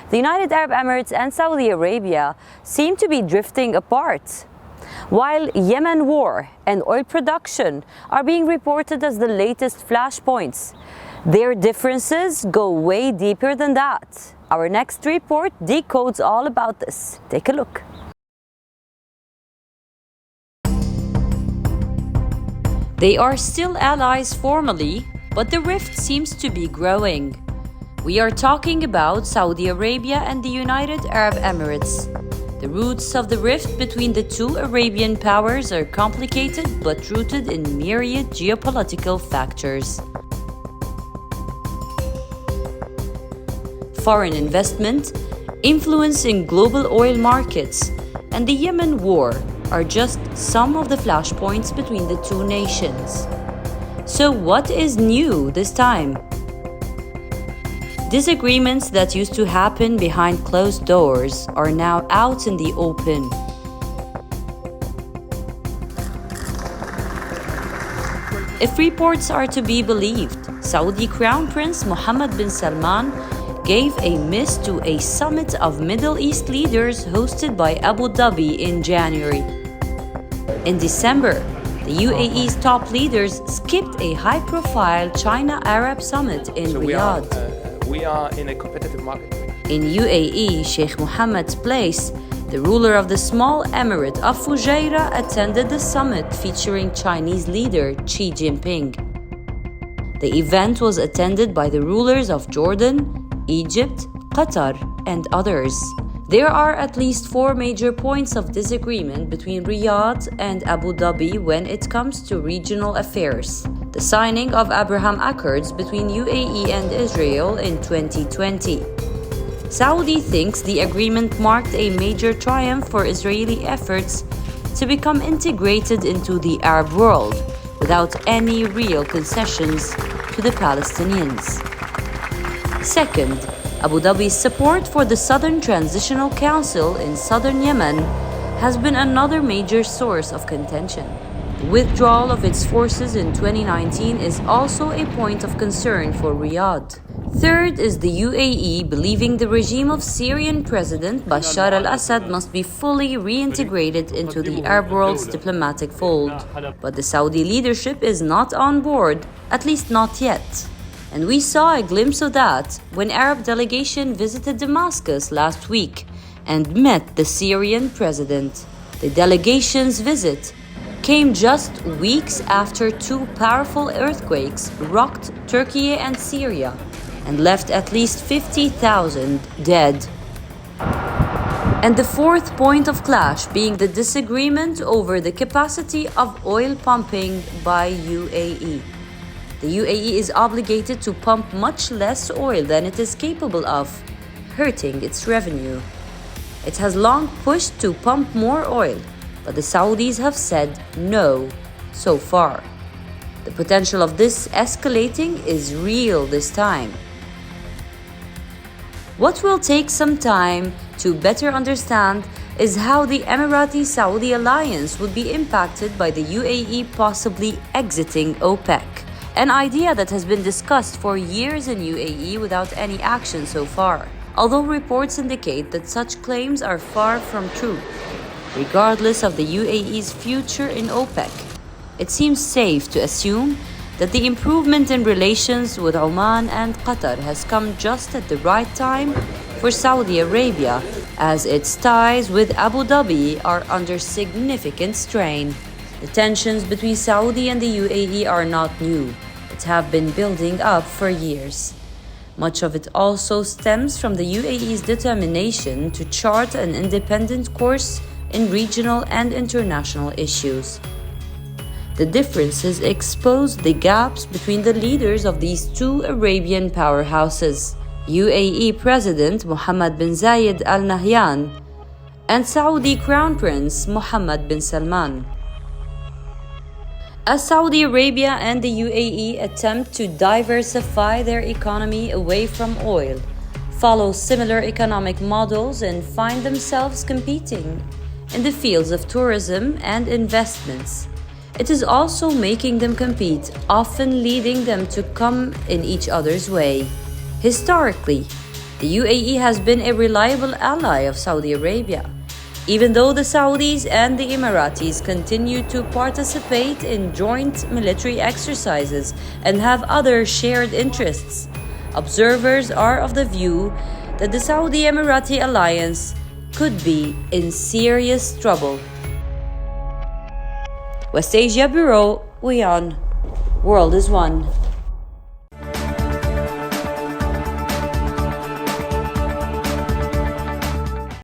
the United Arab Emirates and Saudi Arabia seem to be drifting apart. While Yemen war and oil production are being reported as the latest flashpoints, their differences go way deeper than that. Our next report decodes all about this. Take a look. They are still allies formally, but the rift seems to be growing. We are talking about Saudi Arabia and the United Arab Emirates. The roots of the rift between the two Arabian powers are complicated but rooted in myriad geopolitical factors. Foreign investment, influence in global oil markets, and the Yemen war are just some of the flashpoints between the two nations. So what is new this time? Disagreements that used to happen behind closed doors are now out in the open. If reports are to be believed, Saudi Crown Prince Mohammed bin Salman gave a miss to a summit of Middle East leaders hosted by Abu Dhabi in January. In December, the UAE's top leaders skipped a high-profile China-Arab summit in Riyadh. We are in a competitive market. In UAE, Sheikh Mohammed's place, the ruler of the small emirate of Fujairah attended the summit featuring Chinese leader Xi Jinping. The event was attended by the rulers of Jordan, Egypt, Qatar, and others. There are at least 4 major points of disagreement between Riyadh and Abu Dhabi when it comes to regional affairs. The signing of Abraham Accords between UAE and Israel in 2020. Saudi thinks the agreement marked a major triumph for Israeli efforts to become integrated into the Arab world without any real concessions to the Palestinians. Second, Abu Dhabi's support for the Southern Transitional Council in southern Yemen has been another major source of contention. The withdrawal of its forces in 2019 is also a point of concern for Riyadh. Third is the UAE believing the regime of Syrian President Bashar al-Assad must be fully reintegrated into the Arab world's diplomatic fold. But the Saudi leadership is not on board, at least not yet. And we saw a glimpse of that when Arab delegation visited Damascus last week and met the Syrian president. The delegation's visit came just weeks after 2 powerful earthquakes rocked Turkey and Syria and left at least 50,000 dead. And the fourth point of clash being the disagreement over the capacity of oil pumping by UAE. The UAE is obligated to pump much less oil than it is capable of, hurting its revenue. It has long pushed to pump more oil, but the Saudis have said no so far. The potential of this escalating is real this time. What will take some time to better understand is how the Emirati-Saudi alliance would be impacted by the UAE possibly exiting OPEC. An idea that has been discussed for years in UAE without any action so far, although reports indicate that such claims are far from true. Regardless of the UAE's future in OPEC, it seems safe to assume that the improvement in relations with Oman and Qatar has come just at the right time for Saudi Arabia, as its ties with Abu Dhabi are under significant strain. The tensions between Saudi and the UAE are not new. It have been building up for years. Much of it also stems from the UAE's determination to chart an independent course in regional and international issues. The differences expose the gaps between the leaders of these two Arabian powerhouses, UAE President Mohammed bin Zayed Al Nahyan and Saudi Crown Prince Mohammed bin Salman. As Saudi Arabia and the UAE attempt to diversify their economy away from oil, follow similar economic models, and find themselves competing in the fields of tourism and investments, it is also making them compete, often leading them to come in each other's way. Historically, The UAE has been a reliable ally of Saudi Arabia. Even though the Saudis and the Emiratis continue to participate in joint military exercises and have other shared interests, observers are of the view that the Saudi-Emirati alliance could be in serious trouble. West Asia Bureau, WION. World is One.